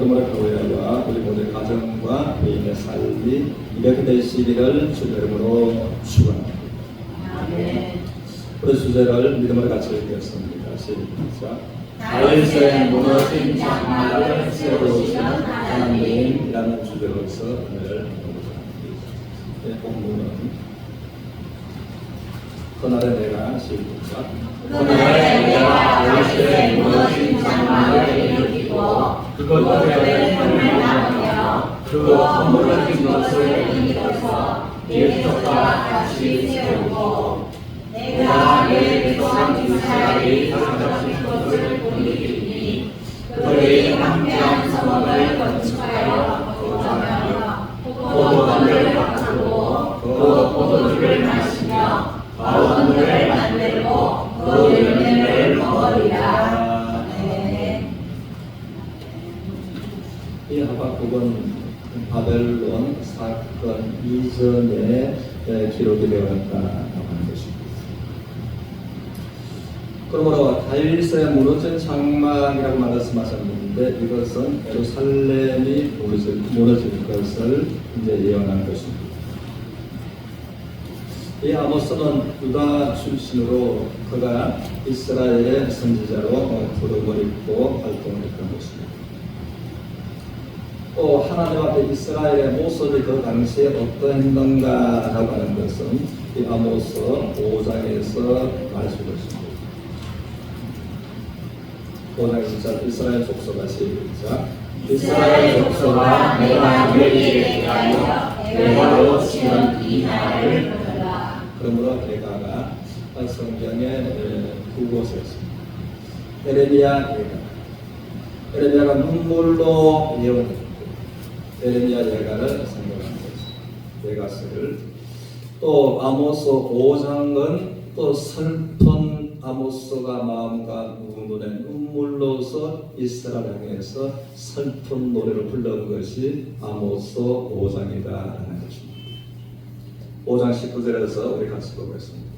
그러므로 교회와 우리 모두의 가정과 개인의 삶이 이렇게 되시기를 주의 이름으로 축원합니다. 우리 주제를 믿음으로 같이 읽겠습니다. 시작. 다윗의 무너진 장막을 세우시는 하나님이라는 주제로서 오늘 본문은 그날에 내가 시작. 그날에 내가 다윗의 무너진 장막을 일으키고 그것들을 멸망하며 그 허물어진 것을 일으켜서 예수와 같이 세우고 내가 내 백성 이스라엘이 가진 것을 돌리리니 그들이 함께한 성읍을 건축하여 거주하며 포도원을 가꾸고 그 포도주를 마시며 바원들을 만들고 그 열매를 먹으리라. 이 하박국은 바벨론 사건 이전에 기록이 되었다고 하는 것입니다. 그러므로 다윗의 무너진 장막이라고 말씀하셨는데 이것은 예루살렘이 무너질 것을 이제 예언한 것입니다. 이 아모스는 유다 출신으로 그가 이스라엘의 선지자로 부름을 입고 활동을 했던 것입니다. 또 하나님 앞에 이스라엘의 모습이 그 당시에 어떠했는가라고 하는 것은 이 아모스 5장에서 말씀을 했습니다. 5장 1절 이스라엘 족속아 시작. 이스라엘 족속아 내가 너희에게 대하여 에바로 지은 이 말을 들으라. 그러므로 에가가 성경에 두 곳에 있습니다. 에레미야 에가. 에레미야가 눈물로 예언했고 에레미야 에가를 선택한 것입니다. 에가스를 또 아모스 5장은 또 슬픈 아모스가 마음과 눈에 눈물로서 이스라엘 향해서 슬픈 노래를 불렀던 것이 아모스 5장이다라는 것입니다. 5장 19절에서 우리 같이 보겠습니다.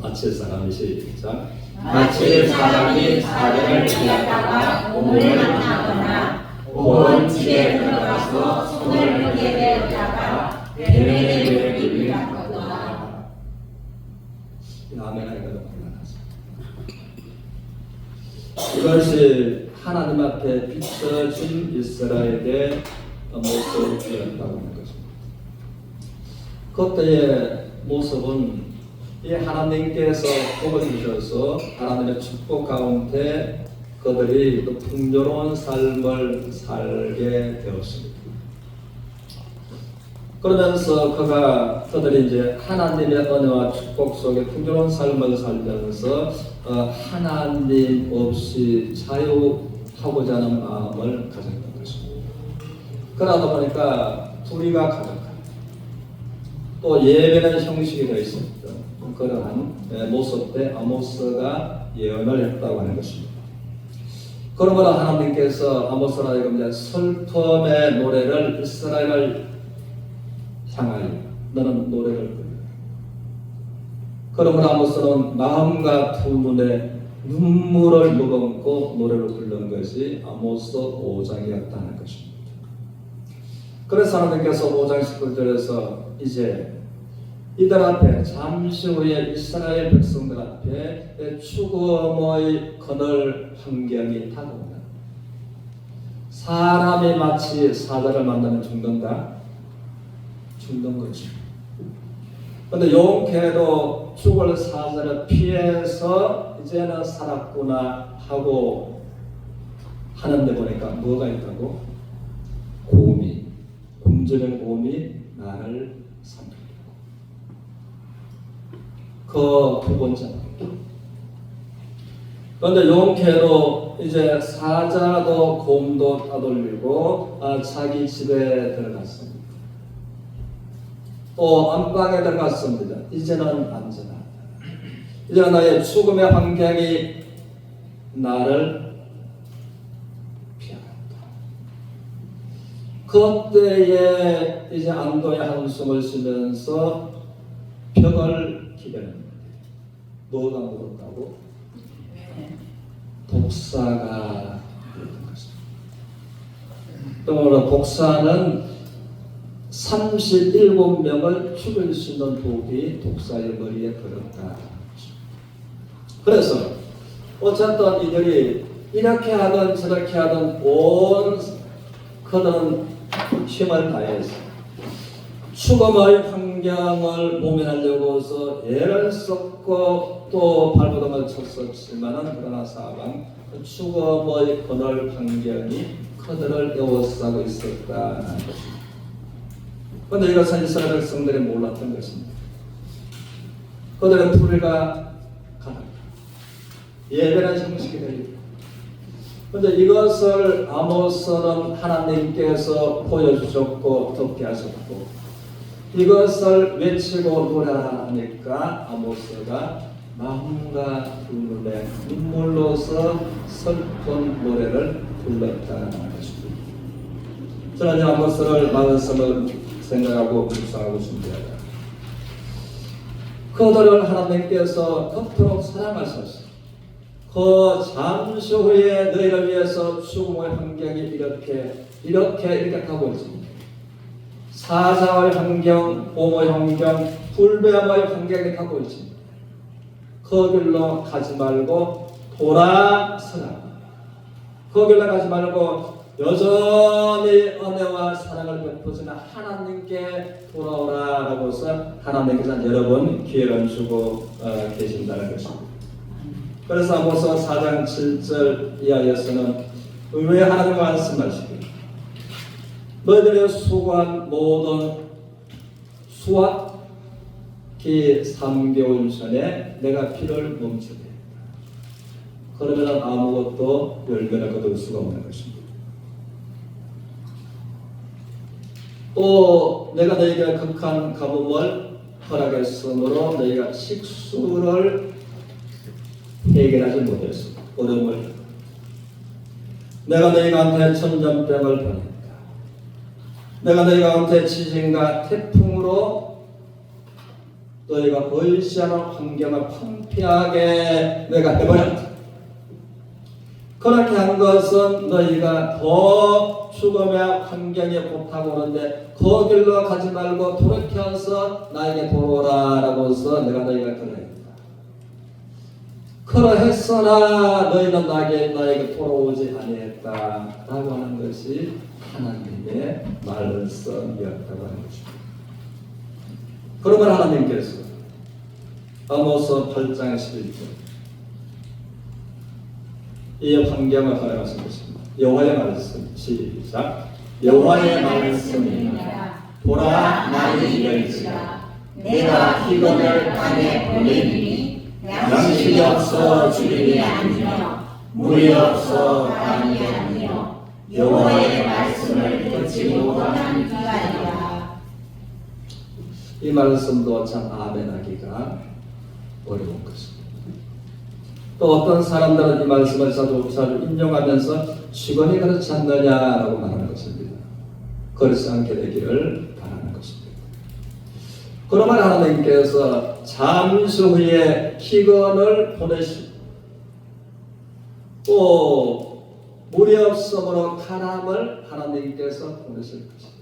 마칠 사람이 시작. 마치 사람이 사람을 피하다가 오물을 당하거나 온 집에 들어가서 손을 흙에 대었다가 베레를 일으켰다. 아멘 하니까 너무 곤란하죠. 이것이 하나님 앞에 비춰진 이스라엘의 모습이었다고 하는 것입니다. 그때의 모습은 이 하나님께서 복을 주셔서 하나님의 축복 가운데 그들이 또 풍요로운 삶을 살게 되었습니다. 그러면서 그들이 이제 하나님의 은혜와 축복 속에 풍요로운 삶을 살면서 하나님 없이 자유하고자 하는 마음을 가졌던 것입니다. 그러다 보니까 불의가 가득하고 또 예배는 형식이 되어 있습니다. 그러한 모습 때 아모스가 예언을 했다고 하는 것입니다. 그러므로 하나님께서 아모스로 하여금 슬픔의 노래를 이스라엘을 향하여 너는 노래를 부르라. 그러므로 아모스는 마음과 두 눈에 눈물을 머금고 노래를 부른 것이 아모스 5장이었다는 것입니다. 그래서 하나님께서 5장 19절에서 이제 이들 앞에 잠시 후에 이스라엘 백성들 앞에 죽음의 그늘 환경이 다가온다. 사람이 마치 사자를 만나면 죽는다. 죽는 거죠. 그런데 용케도 죽을 사자를 피해서 이제는 살았구나 하고 하는데 보니까 뭐가 있다고? 곰이, 굶주린 곰이 나를 삼키고 그 두 번째. 그런데 용케도 이제 사자도 곰도 따돌리고 자기 집에 들어갔습니다. 또 안방에 들어갔습니다. 이제는 안전하다. 이제 나의 죽음의 환경이 나를 피하겠다. 그때에 이제 안도의 한숨을 쉬면서 벽을 기다립니다. 뭐가 묻었다고? 독사가 묻은 것입니다. 또 독사는 37명을 죽일 수 있는 독이 독사의 머리에 걸었다. 그래서 어쨌든 이들이 이렇게 하든 저렇게 하든 온 그런 힘을 다해서 죽음의 환경을 모면하려고서 애를 썼고 또 발버둥을 쳤었지만은 그러나 사방 죽음의 그늘 환경이 그들을 에워싸고 있었다. 그런데 이것은 이스라엘 백성들이 몰랐던 것입니다. 그들의 불의가 가득 예배는 형식이 되리라. 그런데 이것을 아모스는 하나님께서 보여주셨고 듣게 하셨고 이것을 외치고 노래하니까 아모스가 마음과 눈물에 눈물로서 슬픈 노래를 불렀다는 것입니다. 저는 아모스를 말씀을 생각하고 묵상하고 준비하다. 그들을 하나님께서 그토록 사랑하셔서 그 잠시 후에 너희를 위해서 죽음의 환경이 이렇게 가고 있습니다. 사자의 환경, 봄의 환경, 불뱀의 환경이 가고 있습니다. 그 길로 가지 말고 돌아서라. 그 길로 가지 말고 여전히 은혜와 사랑을 베푸시는 하나님께 돌아오라라고서 하나님께서 여러 번 기회를 주고 계신다는 것입니다. 그래서 아모스 4장 7절 이하에서는 왜 하나님 말씀하시고 너희들의 수고한 모든 수확 기 3개월 전에 내가 피를 멈추게 했다. 그러면 아무것도 열매를 거둘 수가 없는 것입니다. 또 내가 너희에게 극한 가뭄을 허락했으므로 너희가 식수를 해결하지 못했어. 어려움을 내가 너희 가운데 천전병을 보냈다. 내가 너희 가운데 지진과 태풍으로 너희가 보이지 않은 환경을 황폐하게 내가 해버렸다. 그렇게 한 것은 너희가 더 죽음의 환경에 못하고 오는데 그 길로 가지 말고 돌이켜서 나에게 돌아오라라고서 내가 너희가 그러했다. 그러했으나 너희는 나에게 돌아오지 아니했다라고 하는 것이 하나님의 말씀이었다고 하는 것입니다. 그러면 하나님께서 아모스 8장 11절 이 환경을 허락하신 것입니다. 여호와의 말씀 시작. 여호와의 말씀이니라 보라 나의 이를지라 내가 희건을 땅에 보내리니 양식이 없어 주림이 아니며 물이 없어 담이 아니며 여호와의 말씀을 듣지 못하는 자리라. 이 말씀도 참 아멘하기가 어려운 것입니다. 또 어떤 사람들은 이 말씀을 자주 인용하면서 직원이 그렇지 않느냐라고 말하는 것입니다. 그렇지 않게 되기를 바라는 것입니다. 그러면 하나님께서 잠시 후에 기근을 보내시고 또 물이 없으므로 가람을 하나님께서 보내실 것입니다.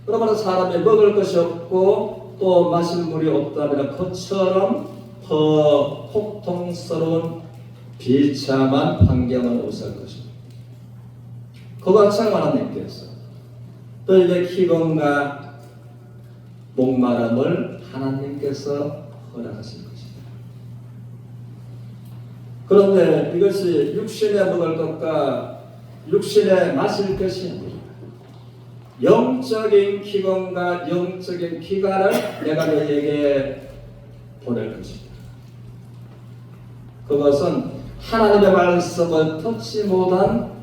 그러면 사람이 먹을 것이 없고 또 마실 물이 없다면 그처럼 더 혹통스러운 비참한 환경을 오실 것입니다. 그것처럼 하나님께서 너희의 기근과 목마름을 하나님께서 허락하실 것입니다. 그런데 이것이 육신에 먹을 것과 육신에 마실 것이 아니라 영적인 기근과 영적인 피가를 내가 너희에게 보낼 것입니다. 그것은 하나님의 말씀을 듣지 못한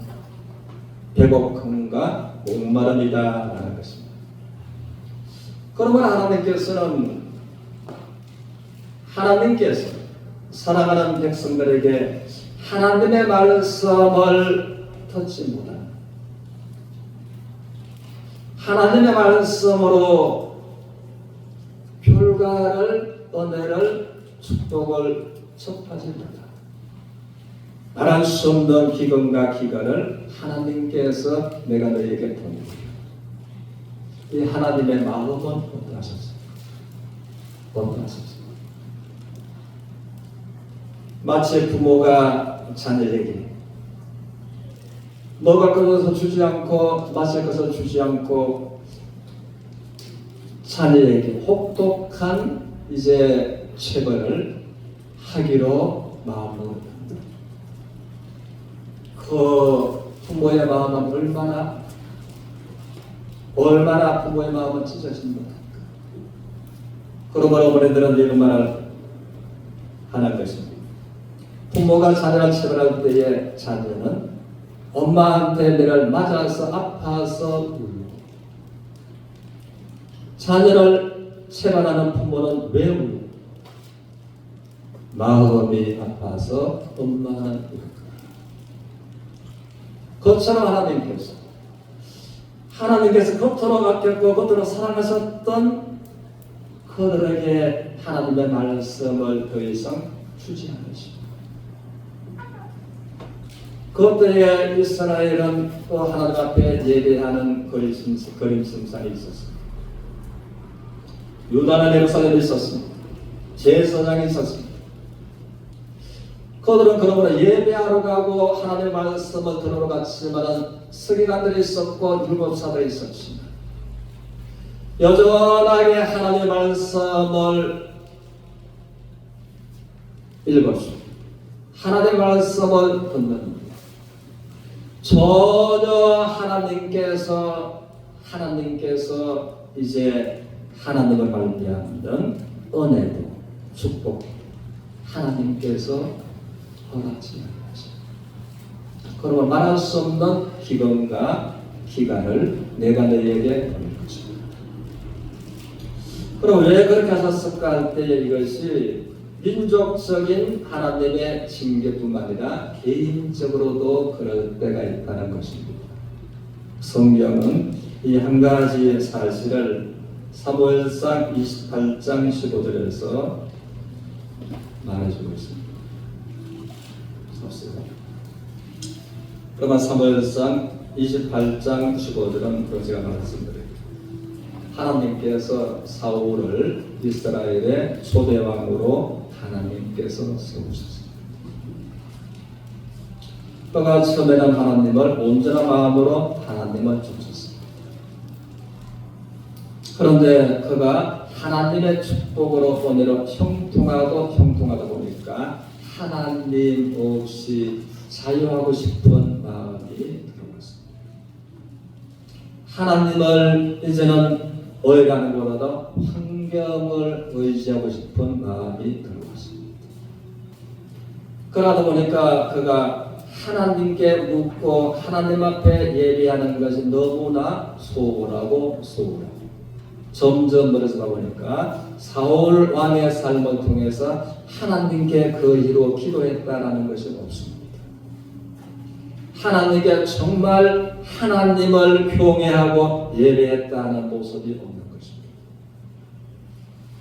배고픔과 목마름이다라는 것입니다. 그러면 하나님께서 사랑하는 백성들에게 하나님의 말씀을 듣지 못한 하나님의 말씀으로 결과를 은혜를 축복을 접하지 못한 말할 수 없는 기근과 기간을 하나님께서 내가 너에게 보내주리라. 이 하나님의 마음은 어떠하셨습니까? 어떠하셨습니까? 마치 부모가 자녀에게 먹을 것을 주지 않고 마실 것을 주지 않고 자녀에게 혹독한 이제 체벌을 하기로 마음을 먹는다. 그 부모의 마음은 얼마나 부모의 마음은 찢어진 것 같을까. 그러므로 어머니들은 이런 말을 하는 것입니다. 부모가 자녀를 체벌할 때에 자녀는 엄마한테 내를 맞아서 아파서 울고, 자녀를 체벌하는 부모는 왜 울고? 마음이 아파서 엄마는 울고. 그것처럼 하나님께서 겉으로 아꼈고 겉으로 사랑하셨던 그들에게 하나님의 말씀을 더 이상 주지 않으십니다. 그때에 이스라엘은 또 하나님 앞에 예배하는 그림심산이 있었습니다. 유다는 예루살렘에 있었습니다. 제사장이 있었습니다. 그들은 그러므로 예배하러 가고 하나님의 말씀을 들으러 갔지만 서기관들이 있었고 율법사들이 있었지만 여전하게 하나님의 말씀을 읽었습니다. 하나님의 말씀을 듣는 전혀 하나님께서 이제 하나님을 말미암는 은혜도 축복 하나님께서 허락지 않으십니다. 그러면 말할 수 없는 기근과 기간을 내가 너희에게 보낼 것입니다. 그럼 왜 그렇게 하셨을까 할 때 이것이 민족적인 하나님의 징계뿐만 아니라 개인적으로도 그럴 때가 있다는 것입니다. 성경은 이 한 가지 사실을 사무엘상 28장 15절에서 말해주고 있습니다. 그러면 사무엘상 28장 15절은 제가 말씀드립니다. 하나님께서 사울을 이스라엘의 초대왕으로 하나님께서 세우셨습니다. 그가 처음에는 하나님을 온전한 마음으로 하나님을 쫓았습니다. 그런데 그가 하나님의 축복으로 오늘은 형통하다 보니까 하나님 없이 자유하고 싶은 마음이 들어왔습니다. 하나님을 이제는 의뢰하는 것보다 환경을 의지하고 싶은 마음이 들어왔습니다. 그러다 보니까 그가 하나님께 묻고 하나님 앞에 예배하는 것이 너무나 소홀하고 점점 멀어지다 보니까 사울 왕의 삶을 통해서 하나님께 그 이로 기도했다라는 것이 없습니다. 하나님께 정말 하나님을 경외하고 예배했다는 모습이 없는 것입니다.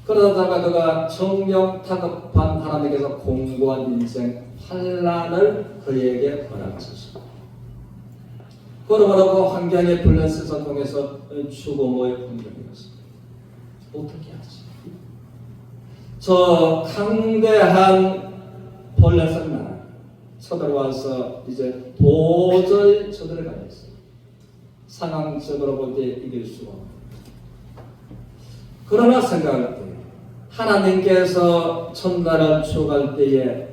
그러다가 그가 정령 타급한 하나님께서 공고한 인생 환난을 그에게 허락하셨습니다. 그러므로 그 환경의 블레셋을 통해서 죽음의 환경이었습니다. 어떻게 하지? 저 강대한 블레셋 나라 쳐들어와서 이제 도저히 저들을 가겠어요. 상황적으로 볼 때 이길 수가 없는. 그러나 생각할 때 하나님께서 천나라를 추구할 때에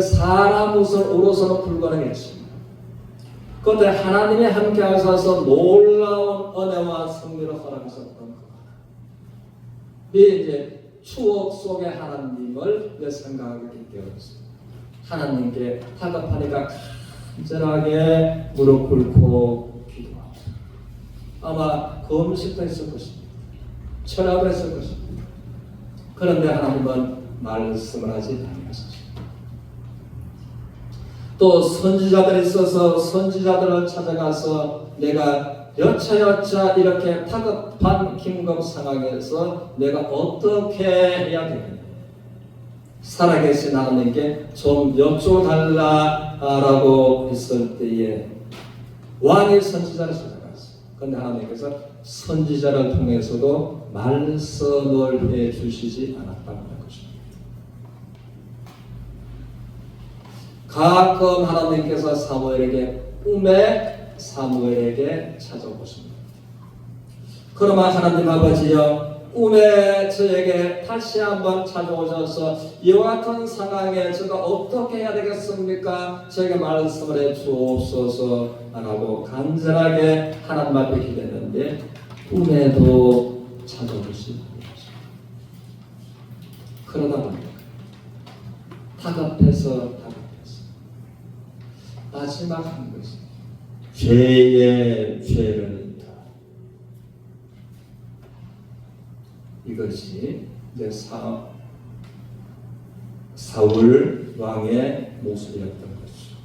사람 옷으로서는 불가능했지만 그때 하나님이 함께 하셔서 놀라운 은혜와 승리를 허락하셨던 것. 이제 추억 속의 하나님을 생각하게 되었습니다. 하나님께 타협하니까 간절하게 무릎 꿇고 기도합니다. 아마 금식도 했을 것입니다. 철학도 했을 것입니다. 그런데 하나님은 말씀을 하지 않으셨습니다. 또 선지자들이 있어서 선지자들을 찾아가서 내가 여차여차 이렇게 타급한 긴급 상황에서 내가 어떻게 해야 되느냐, 살아계신 하나님께 좀 여쭤달라라고 했을 때에 왕이 선지자를 찾아갔어요. 그런데 하나님께서 선지자를 통해서도 말씀을 해주시지 않았다고 하는 것입니다. 가끔 하나님께서 사무엘에게 찾아오십니다. 그러면 하나님 아버지여, 꿈에 저에게 다시 한번 찾아오셔서 이와 같은 상황에 제가 어떻게 해야 되겠습니까? 저에게 말씀을 해 주옵소서 라고 간절하게 하나님 앞에 기도했는데 꿈에도 찾아오시지 않으셨습니다. 그러다 보니까 다급해서 마지막 한 것은 죄의 죄를 있다. 이것이 이제 사울 왕의 모습이었던 것이죠.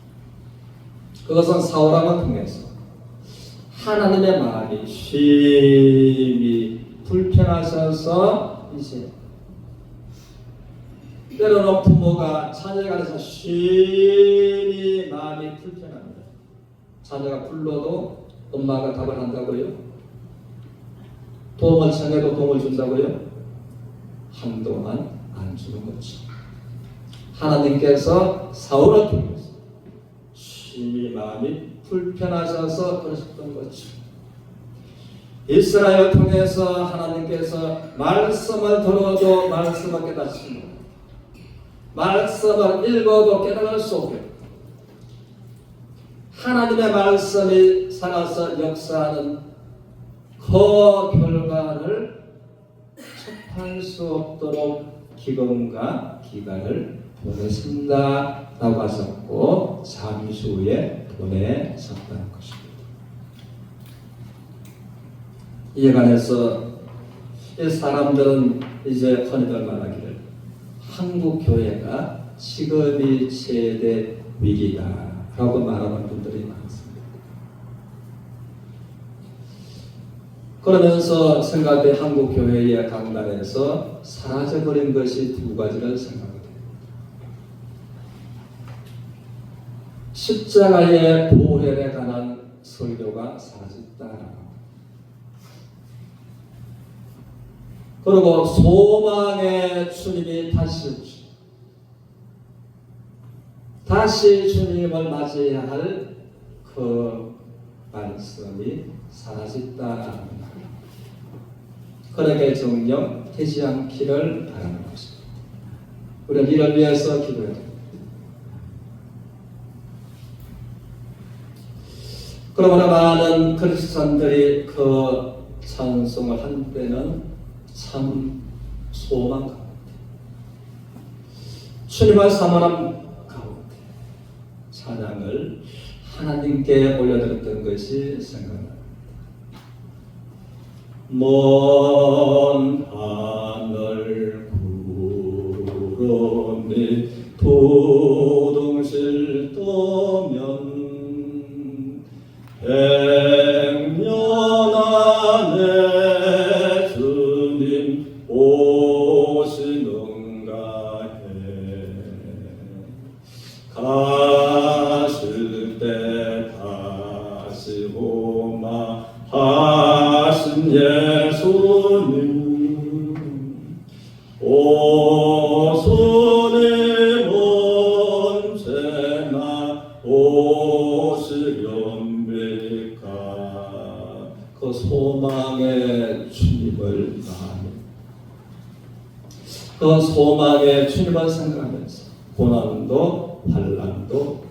그것은 사울 왕을 통해서 하나님의 마음이 심히 불편하셔서 이제 때로는 부모가 자녀에 관해서 심히 마음이 불편합니다. 자녀가 불러도 엄마가 답을 한다고요? 도움을 청해도 도움을 준다고요? 한동안 안 주는 거죠. 하나님께서 사울을 통해서 심히 마음이 불편하셔서 그러셨던 거죠. 이스라엘을 통해서 하나님께서 말씀을 들어도 말씀을 깨닫지 못하고 말씀을 읽어도 깨달을 수 없게 하나님의 말씀이 살아서 역사하는 그 결과를 척할 수 없도록 기근과 기간을 보내신다 라고 하셨고 잠시 후에 보내셨다는 것입니다. 이에 관해서 이 사람들은 이제 흔히들 말하기를 한국 교회가 지금이 최대 위기다 라고 말하는 분들이 많습니다. 그러면서 생각해 한국 교회의 강단에서 사라져버린 것이 두 가지를 생각합니다. 십자가의 보혈에 관한 설교가 사라졌다. 그리고 소망의 주님이 다시 주님을 맞이해야 할 그 말씀이 사라졌다는 말. 그러게 정령 되지 않기를 바라는 것입니다. 우리는 이를 위해서 기도해야 됩니다. 그러므로 많은 크리스천들이 그 찬송을 한 때는 참 소망 가운데 주님을 사모하는 가운데 찬양을 하나님께 올려드렸던 것이 생각납니다. 먼 하늘 구름이 도동실 떠면 백년 안에 주님 오시는가 해 가실 때 다시 오마 하신 예수님 오수님 언제나 오시련비까 그 소망의 주님을 그 소망의 주님을 생각하면서 고난도 환난도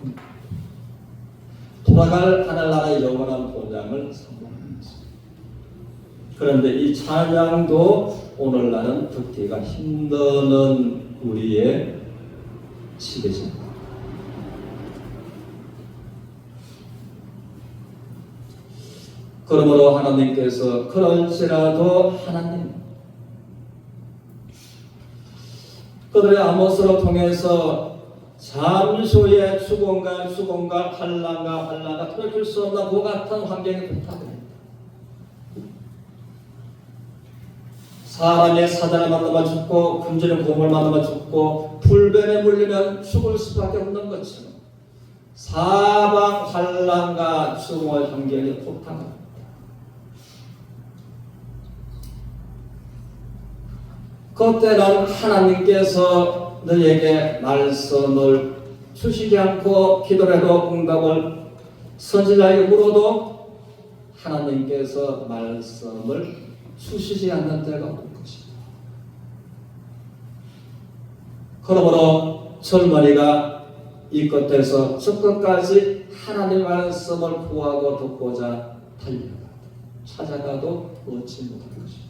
돌아갈 하늘나라의 영원한 본향을 선포하면서 그런데 이 찬양도 오늘날은 듣기가 힘드는 우리의 시대입니다. 그러므로 하나님께서 그럴지라도 하나님 그들의 아모스를 통해서 잠시 후에 죽음과 환난과 돌이킬 수 없는 그 같은 환경이 부탁합니다. 사람의 사자를 만나면 죽고 금전의 공을 만나면 죽고 불뱀에 물리면 죽을 수밖에 없는 것처럼 사방 환난과 죽음의 환경이 폭탄합니다. 그때는 하나님께서 너에게 말씀을 주시지 않고 기도해도 응답을 선지자에게 물어도 하나님께서 말씀을 주시지 않는 때가 올 것이다. 그러므로 젊은이가 이 끝에서 저 끝까지 하나님의 말씀을 구하고 듣고자 달려가 찾아가도 얻지 못할 것이다.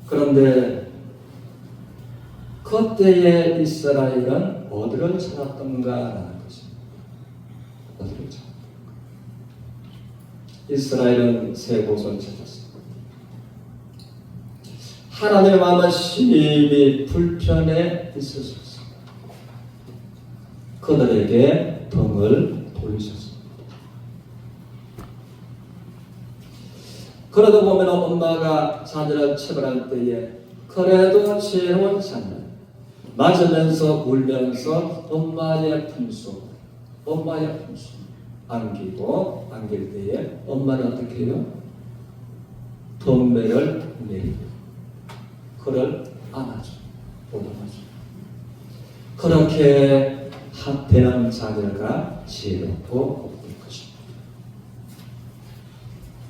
그런데 그때의 이스라엘은 어디를 찾았던가라는 것입니다. 어디를 찾았던가? 이스라엘은 세 곳을 찾았습니다. 하나님의 마음은 심히 불편해 있으셨습니다. 그들에게 등을 돌리셨습니다. 그러다 보면 엄마가 자녀를 체벌할 때에 그래도 지혜로운 자녀 맞으면서 울면서 엄마의 품속 안길 때에 엄마는 어떻게 해요? 덤배를 내리고 그를 안아줘 보듬어줘. 그렇게 되는 자녀가 지혜롭고 될 것입니다.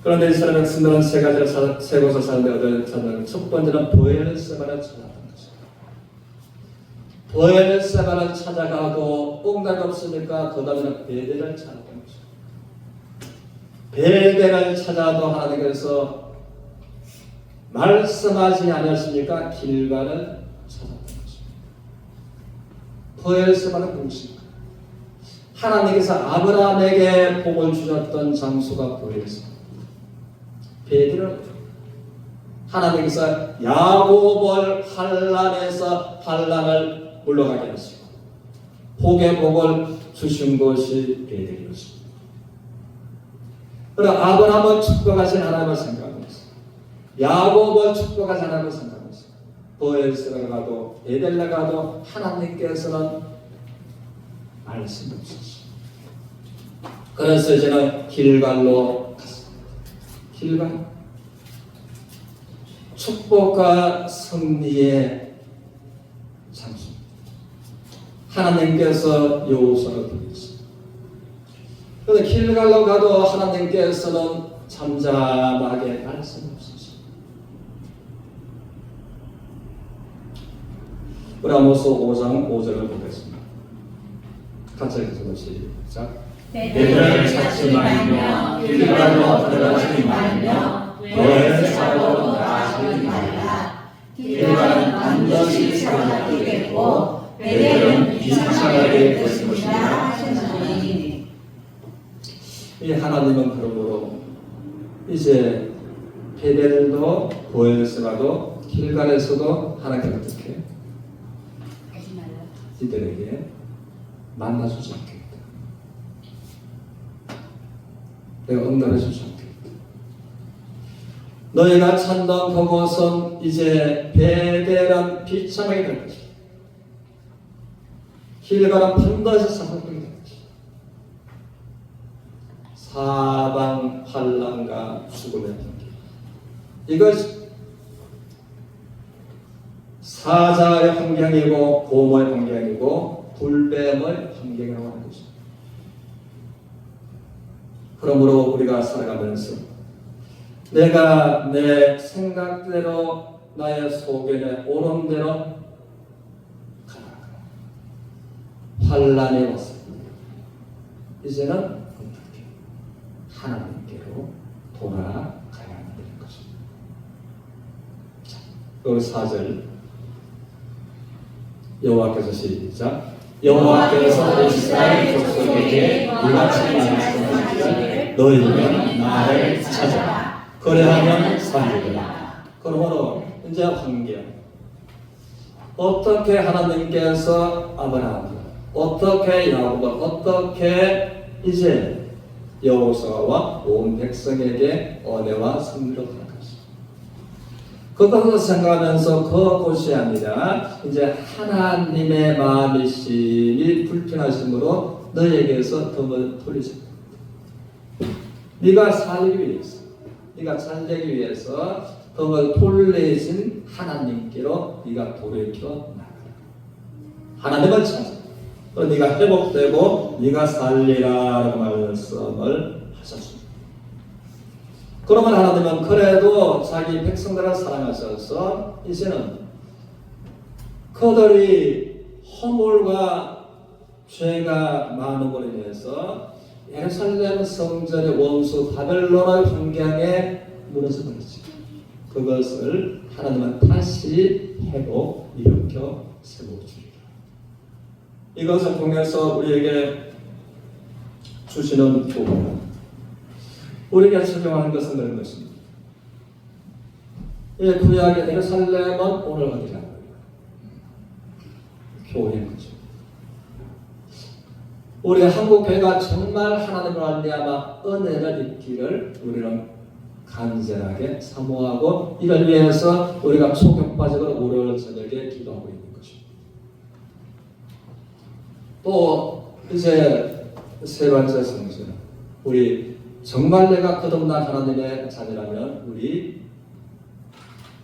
그런데 이스라엘 백성들은 세 곳을 사는데 어디를 찾는 첫 번째는 보엘세바를 찾았던 것입니다. 보엘세바를 찾아가도 응답이 없으니까 그 다음에는 베델을 찾았던 것입니다. 베델을 찾아도 하나님께서 말씀하지 않으시니까 길갈을 찾았던 것입니다. 보엘세바는 무엇입니까? 하나님께서 아브라함에게 복을 주셨던 장소가 보엘세바. 베델은 하나님께서 야곱을 환난에서 환난을 물러가게 하시고 복의 복을 주신 것이 베델이었습니다. 그러나 아브라함을 축복하신 하나님을 생각하면서 야곱을 축복하신 하나님을 생각하면서 보엘세바에 가도 베델에 가도 하나님께서는 말씀이 없으십니다. 그래서 이제는 길갈로 갔습니다. 길갈 축복과 승리의 장소입니다. 하나님께서 여호수아를 부르셨습니다. 그런데 길갈로 가도 하나님께서는 잠잠하게 말씀 없으십니다. 우리 아모스 5장 5절을 보겠습니다. 같이 읽어서 시작. 베델을 찾지 말며 길갈로 들어가지 말며 보엘세바로 나아가지 말라. 길갈은 반드시 사로잡히게 됐고 베델은 비상하게 될 것이라 하셨나니. 이 하나님은 그러므로 이제 베델도 보엘세바도 길갈에서도 하나님께 어떻게 이들에게 만나주지 않겠다. 내가 응답해주지 않겠다. 너희가 찾던 그곳은 이제 베델은 비참하게 될 것이다. 길갈은 반드시 사로잡히게 될 것이다. 사방 환난과 죽음의 환경. 이것이 사자의 환경이고 고모의 환경이고 불뱀의 환경이라고 하는 것입니다. 그러므로 우리가 살아가면서 내가 내 생각대로 나의 소견에 오른 대로 가다가 환난이 왔습니다. 이제는 어떻게 하나님께로 돌아가야 하는 것입니다. 자, 그 4절 여호와께서 시작. 여호와께서 이스라엘 족속에게 이같이 말씀하시기를 너희는 나를 찾아라. 그래하면 살리리라. 그러므로 이제 환경 어떻게 하나님께서 아브라함을 어떻게 야곱을 어떻게 이제 여호수아와 온 백성에게 은혜와 승리로 허락하시고 그것을 생각하면서 그곳이 아니라 이제 하나님의 마음이심이 불편하심으로 너에게서 덤을 돌리십니다. 네가 살기 위해서, 네가 잘되기 위해서 덤을 돌리신 하나님께로 네가 돌이켜 나가라. 하나님을 찾아. 또 네가 회복되고 네가 살리라라고 말씀을 하셨습니다. 그러면 하나님은 그래도 자기 백성들을 사랑하셔서 이제는 그들이 허물과 죄가 많은 걸로 인해서 예루살렘 성전의 원수 바벨론의 환경에 무너져 버렸지. 그것을 하나님은 다시 회복 일으켜 세워주리라. 이것을 통해서 우리에게 주시는 교훈은 우리가 적용하는 것은 그런 것입니다. 이 구약의 예루살렘은 오늘 어디라고요? 교회인 거죠. 우리 한국 교회가 정말 하나님을 말미암아 은혜를 입기를 우리는 간절하게 사모하고 이를 위해서 우리가 초격파적으로 월요일 저녁에 기도하고 있는 것입니다. 또 이제 세 번째 성수는 우리 정말 내가 거듭난 하나님의 자녀라면 우리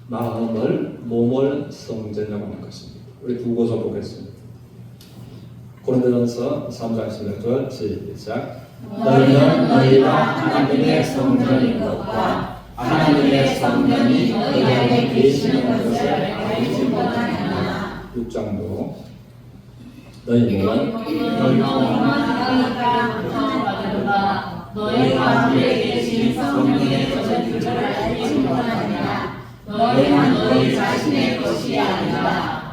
마음을 몸을 성전이라고 하는 것입니다. 우리 두 구절 보겠습니다. 고린도전서 3장 16절 시작. 너희는 너희가 하나님의 성전인 것과 하나님의 성전이 너희 안에 계시는 것을 알지 못하느냐. 6장도 너희 몸은 너희 몸은 하나님과 구성받으라. 너희와 함께 계신 성령의 것을 알지 못하느냐. 너희는 너희 자신의 것이 아니라.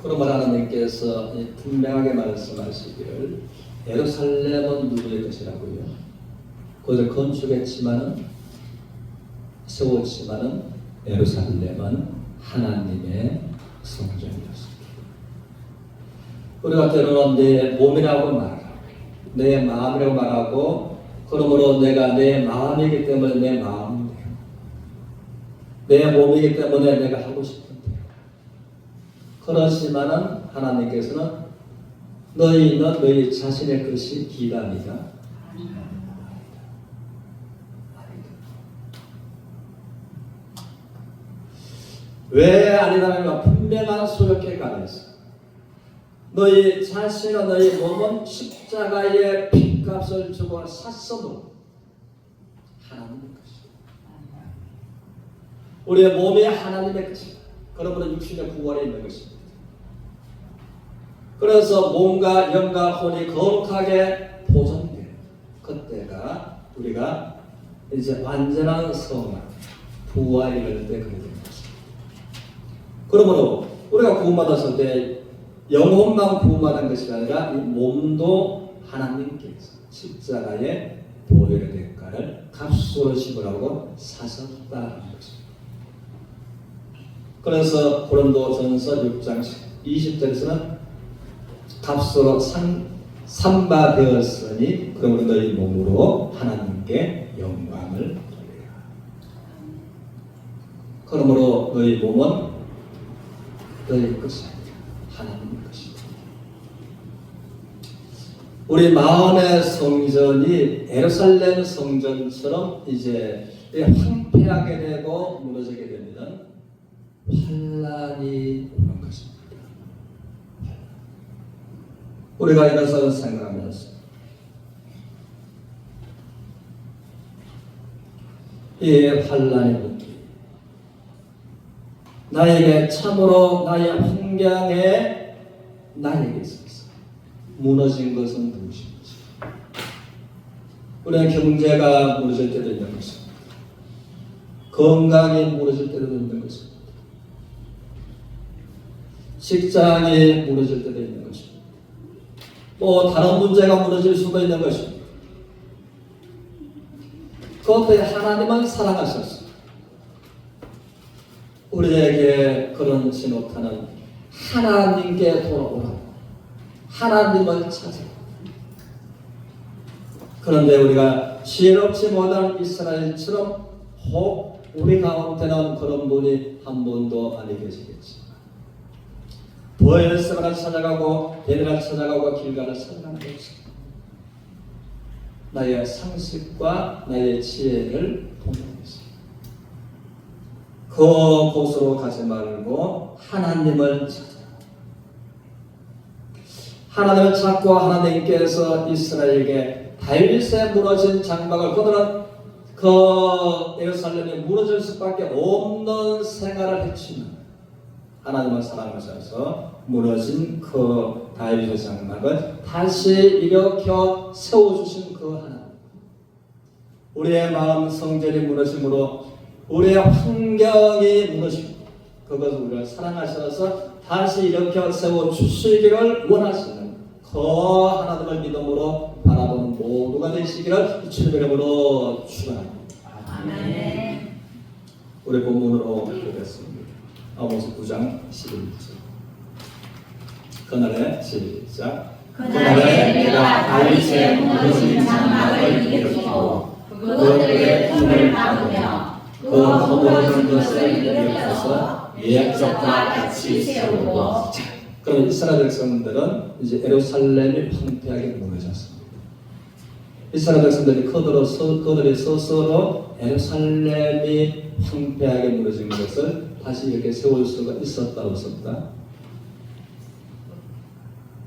그러므로 하나님께서 분명하게 말씀하시기를 예루살렘은 누구의 것이라고요? 그것을 건축했지만은 세웠지만은 예루살렘은 하나님의 성전이었습니다. 우리가 때로는 내 몸이라고 말하고 내 마음이라고 말하고 그러므로 내가 내 마음이기 때문에 내 마음대로 내 몸이기 때문에 내가 하고 싶은 대로 그렇지만은 하나님께서는 너희는 너희 자신의 것이 기담이다. 왜 아니라면 분명한 소욕에 관해서 너희 자신은 너희 몸은 십자가의 핏값을 주고 샀어도 하나님의 것이다. 우리의 몸이 하나님의 것이다. 그러므로 육신의 구원에 있는 것입니다. 그래서 몸과 영과 혼이 거룩하게 보존되는 그때가 우리가 이제 완전한 성화, 부활이 이럴 때 그렇게 되는 것입니다. 그러므로 우리가 구원받았을 때 영혼만 구원받은 것이 아니라 이 몸도 하나님께서 십자가의 보혈의 대가를 값으로 지불하고 사셨다는 것입니다. 그래서 고린도전서 6장 20절에서는 값으로 삼바되었으니 그러므로 너희 몸으로 하나님께 영광을 돌리라. 그러므로 너희 몸은 너희 것이 아니라 하나님의 것이다. 우리 마음의 성전이 예루살렘 성전처럼 이제 황폐하게 되고 무너지게 되면 환란이 오는 것입니다. 우리가 이것을 생각하면서 이 환란의 문제 나에게 참으로 나의 환경에 나에게 있어서 무너진 것은 무엇인지 우리의 경제가 무너질 때도 있는 것입니다. 건강이 무너질 때도 있는 것입니다. 직장이 무너질 때도 있는 것입니다. 또 다른 문제가 무너질 수도 있는 것입니다. 그때 하나님은 사랑하셨습니다. 우리에게 그런 진노타는 하나님께 돌아오라. 하나님을 찾아. 그런데 우리가 지혜롭지 못한 이스라엘처럼 혹 우리 가운데는 그런 분이 한 분도 아니 계시겠지. 보엘세바를 찾아가고 베델을 찾아가고 길가를 찾아가는 것이 나의 상식과 나의 지혜를 통해서 그 곳으로 가지 말고 하나님을 찾아. 하나님을 찾고 하나님께서 이스라엘에게 다윗의 무너진 장막을 그들은 그 예루살렘이 무너질 수밖에 없는 생활을 했지만 하나님을 사랑하셔서 무너진 그 다윗의 장막을 다시 일으켜 세워주신 그 하나님, 우리의 마음 성전이 무너짐으로 우리의 환경이 무너지고 그것을 우리가 사랑하셔서 다시 일으켜 세워주시기를 원하시는 그 하나님을 믿음으로 바라보는 모두가 되시기를 주님의 이름으로 축원합니다. 아멘. 우리 본문으로 보겠습니다. 아모스 9장 11절. 그날에 시작. 그날에 내가 다윗의 무너진 장막을 일으키고 그것들의 틈을 막으며 그 허물어진 것을 일으켜서 옛적과 같이 세우고. 그럼 이스라엘 백성들은 이제 예루살렘이 황폐하게 무너졌습니다. 이스라엘 백성들이 그들이 스스로 예루살렘이 황폐하게 무너진 것을 다시 이렇게 세울 수가 있었다 없었다?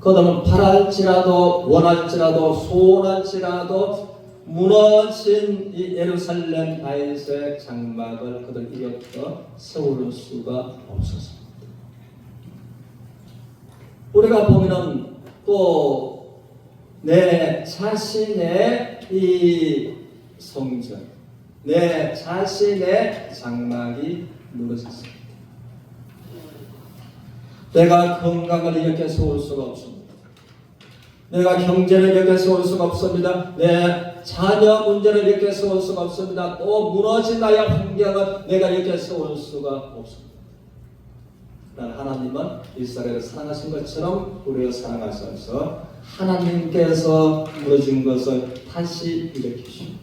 그들은 바랄지라도 원할지라도 소원할지라도 무너진 이 예루살렘 다윗의 장막을 그들 일으켜 세울 수가 없었습니다. 우리가 보면은 또 내 자신의 이 성전, 내 자신의 장막이 무너졌습니다. 내가 건강을 이렇게 세울 수가 없습니다. 내가 경제를 이렇게 세울 수가 없습니다. 내 자녀 문제를 이렇게 세울 수가 없습니다. 또 무너진 나의 환경을 내가 이렇게 세울 수가 없습니다. 하나님은 이스라엘을 사랑하신 것처럼 우리를 사랑하셔서 하나님께서 무너진 것을 다시 일으키시고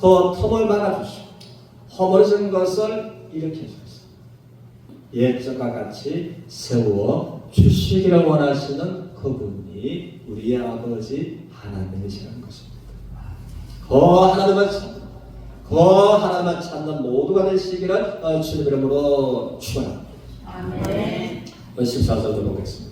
그 틈을 막아주시고 허물어진 것을 일으켜주시고 옛적과 같이 세워 주시기를 원하시는 그분이 우리의 아버지 하나님이시라는 것입니다. 그 하나님을 찾는 모두가 되시기를 주님 이름으로 축원합니다. 아멘. 14절도 보겠습니다.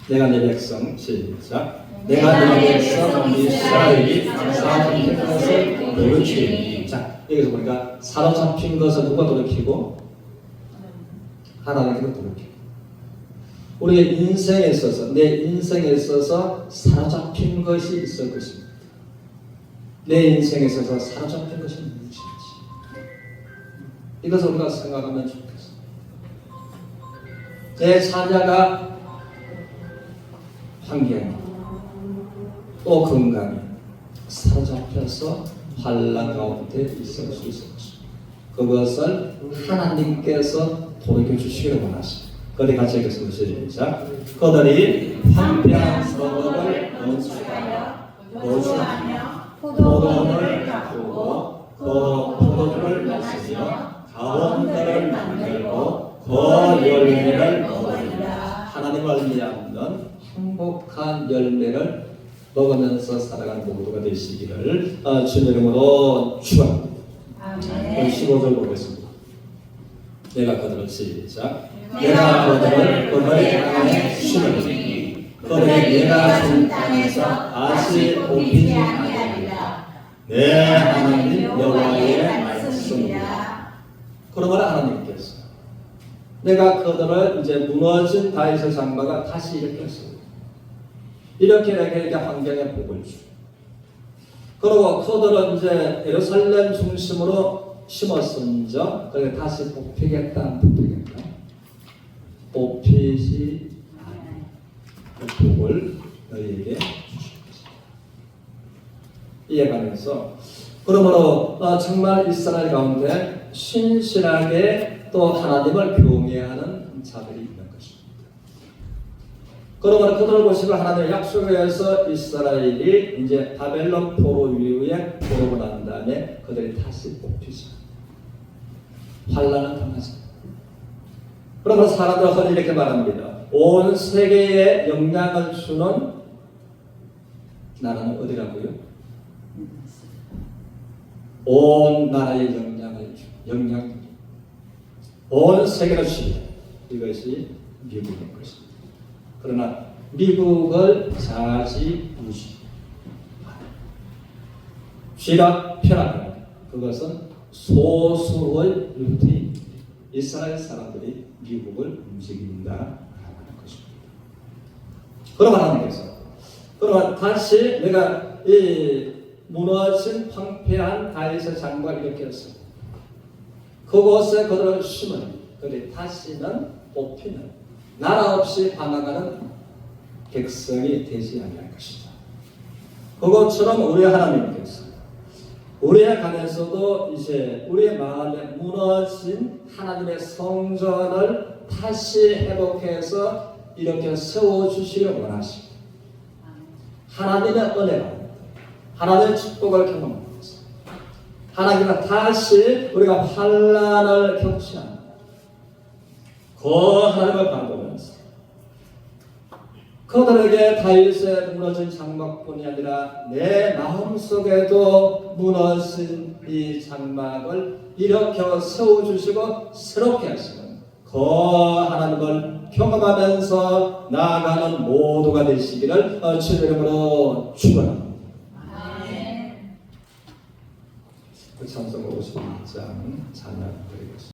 내가 내 백성 시작. 내가 내 백성 이스라엘이 사로잡힌 것을 돌이키니. 자, 여기서 보니까 사로잡힌 것을 누가 돌이키고? 하나님께서 돌이키고. 우리의 인생에 있어서 내 인생에 있어서 사로잡힌 것이 있을 것입니다. 내 인생에 있어서 사로잡힌 것이 무엇인지 이것을 우리가 생각하면 좋겠습니다. 내 자녀가 환경이 또 건강이 사로잡혀서 환난 가운데 있을 수 있을 것입니다. 그것을 하나님께서 돌이켜 주시기를 원하십니다. 그들이 같이 읽겠습니다. 시작. 그들이 황폐한 성읍을 건축하여 포도원을 가꾸고 그 포도주를 마시며 가원들을 만들고 그 열매를 먹으리라. 하나님을 믿는 행복한 열매를 먹으면서 살아가는 모두가 되시기를 주님 이름으로 축원합니다. 15절 보겠습니다. 내가 그들을 시작. 내가 그들의 땅에 심으리니 그들의 내가 준 땅에서 다시 옮기지 아니하리라. 내 하나님 여호와의 말씀이라. 그러므로 하나님께서 내가 그들을 이제 무너진 다윗의 장막을 다시 일으켰습니다. 이렇게 내게 환경에 복을 주고 그리고 그들은 이제 예루살렘 중심으로 심었은저 그래 다시 뽑히겠다 안 뽑히겠다? 뽑히지 않은 그 복을 너희에게 주십니다. 이에 관해서 그러므로 정말 이스라엘 가운데 신실하게 또 하나님을 경외하는 자들이 있는 것입니다. 그러므로 그들을 보시고 하나님의 약속에 의해서 이스라엘이 이제 바벨론 포로 이후에 포로고 난 다음에 그들이 다시 뽑히죠. 환란을 당하죠. 그러므로 사람들은 이렇게 말합니다. 온 세계에 영향을 주는 나라는 어디라고요? 온 나라에 영향, 온 세계를 주는 이것이 미국인 것입니다. 그러나 미국을 좌지우지, 쥐락펴락, 그것은 소수의 루틴, 이스라엘 사람들이 미국을 움직인다라는 것입니다. 그러면 하나님께서 그러면 다시 내가 이 무너진 황폐한 다윗의 장막을 일으켰어. 그곳에 그들을 심은 그들이 다시는 뽑히는 나라 없이 방황하는 백성이 되지 아니할 것이다. 그것처럼 우리 하나님께서 우리에 관해서도 이제 우리의 마음에 무너진 하나님의 성전을 다시 회복해서 이렇게 세워주시기를 원하십니다. 하나님의 은혜가 하나님의 축복을 경험하면서 하나님과 다시 우리가 환난을 겪지 않는 그 하나님을 바라보면서 그들에게 다윗의 무너진 장막뿐이 아니라 내 마음속에도 무너진 이 장막을 일으켜 세워주시고 새롭게 하시는 그 하나님을 경험하면서 나아가는 모두가 되시기를 주의 이름으로 축원합니다. 그 찬송 52장 찬양 드리겠습니다.